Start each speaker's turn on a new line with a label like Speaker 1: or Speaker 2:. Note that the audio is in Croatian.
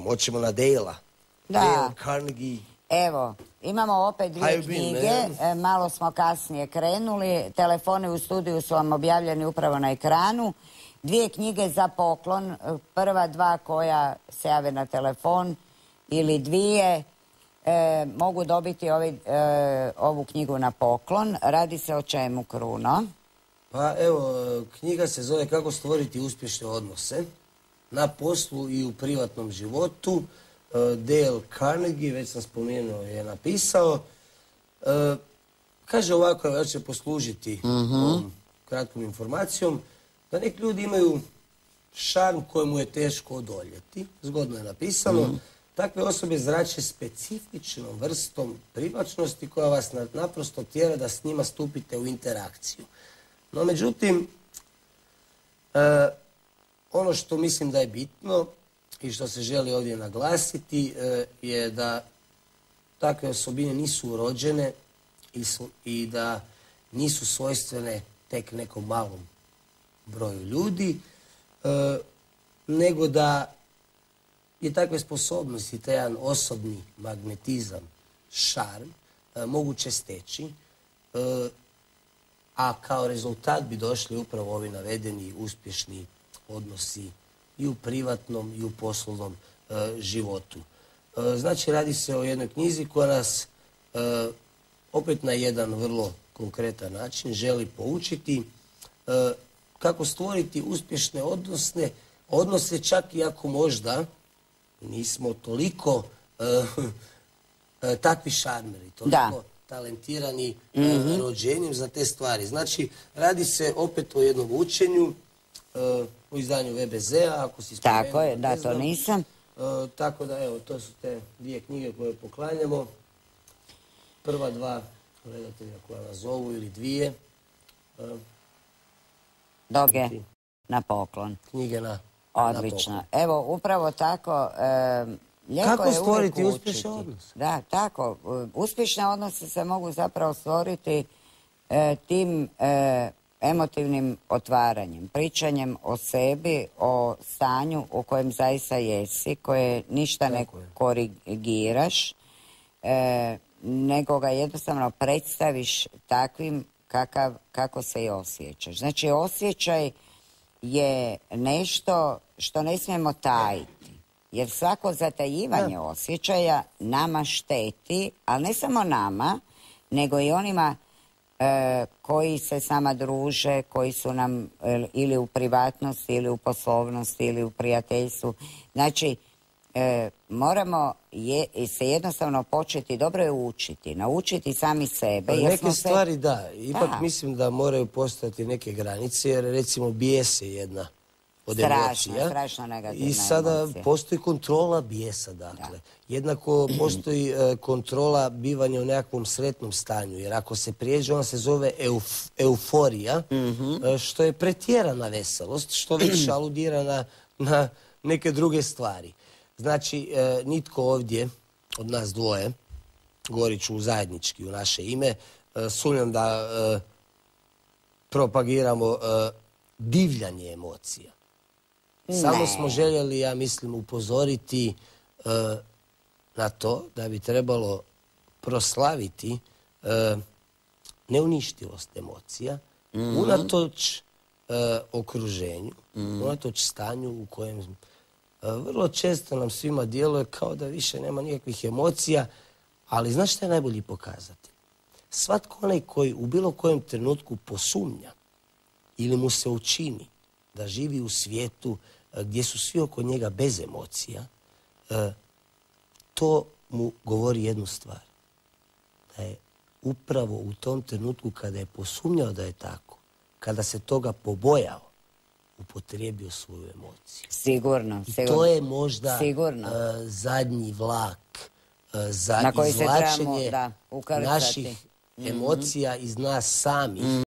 Speaker 1: Hoćemo na Dale-a.
Speaker 2: Da.
Speaker 1: Dale Carnegie.
Speaker 2: Evo, imamo opet dvije knjige, malo smo kasnije krenuli, telefoni u studiju su vam objavljeni upravo na ekranu. Dvije knjige za poklon, prva dva koja se jave na telefon ili dvije mogu dobiti ovu knjigu na poklon. Radi se o čemu, Kruno?
Speaker 1: Pa evo, knjiga se zove Kako stvoriti uspješne odnose na poslu i u privatnom životu. Dale Carnegie, već sam spomenuo, je napisao. Kaže ovako, ja ću poslužiti ovom kratkom informacijom, da neki ljudi imaju šarm kojemu je teško odoljeti. Zgodno je napisano. Takve osobe zrače specifičnom vrstom privlačnosti koja vas naprosto tjera da s njima stupite u interakciju. No, međutim, ono što mislim da je bitno i što se želi ovdje naglasiti je da takve osobine nisu urođene i da nisu svojstvene tek nekom malom broju ljudi, nego da je takve sposobnosti, taj jedan osobni magnetizam, šarm, moguće steći, a kao rezultat bi došli upravo ovi navedeni uspješni odnosi i u privatnom i u poslovnom životu. Znači, radi se o jednoj knjizi koja nas opet na jedan vrlo konkretan način želi poučiti kako stvoriti uspješne odnose, čak i ako možda nismo toliko takvi šarmeri, toliko talentirani rođenjem za te stvari. Znači, radi se opet o jednom učenju, u izdanju VBZ-a, ako si spomenuo.
Speaker 2: Tako je, da, to nisam.
Speaker 1: Tako da, evo, to su te dvije knjige koje poklanjamo. Prva dva gledatelja koja nas zovu ili dvije.
Speaker 2: Doge na poklon.
Speaker 1: Knjige na
Speaker 2: odlično. Evo, upravo tako, lijepo
Speaker 1: kako
Speaker 2: je
Speaker 1: stvoriti
Speaker 2: uvijek
Speaker 1: uspješne
Speaker 2: učiti.
Speaker 1: odnose?
Speaker 2: Da, tako. Uspješne odnose se mogu zapravo stvoriti tim emotivnim otvaranjem, pričanjem o sebi, o stanju u kojem zaista jesi, koje ništa ne korigiraš, nego ga jednostavno predstaviš takvim kako se i osjećaš. Znači, osjećaj je nešto što ne smijemo tajiti, jer svako zatajivanje osjećaja nama šteti, ali ne samo nama, nego i onima koji se s nama druže, koji su nam ili u privatnosti, ili u poslovnosti, ili u prijateljstvu. Znači, moramo se jednostavno početi dobro je učiti, naučiti sami sebe.
Speaker 1: Neke stvari da, ipak mislim da moraju postojati neke granice, jer recimo bijes je jedna od emocija.
Speaker 2: Strašno negativna
Speaker 1: I sada
Speaker 2: emocija. Postoji
Speaker 1: kontrola bijesa, dakle. Jednako postoji kontrola bivanja u nekakvom sretnom stanju, jer ako se prijeđe, ona se zove euforija, što je pretjerana veselost, što već aludira na neke druge stvari. Znači, nitko ovdje od nas dvoje, govorit ću zajednički u naše ime, sumnjam da propagiramo divljanje emocija. Samo smo željeli, ja mislim, upozoriti na to da bi trebalo proslaviti neuništivost emocija, unatoč okruženju, unatoč stanju u kojem vrlo često nam svima djeluje kao da više nema nikakvih emocija, ali znaš šta je najbolji pokazatelj? Svatko onaj koji u bilo kojem trenutku posumnja ili mu se učini da živi u svijetu gdje su svi oko njega bez emocija, to mu govori jednu stvar. Da je upravo u tom trenutku kada je posumnjao da je tako, kada se toga pobojao, upotrijebio svoju emociju.
Speaker 2: Sigurno.
Speaker 1: I to je možda zadnji vlak za izvlačenje naših emocija iz nas samih.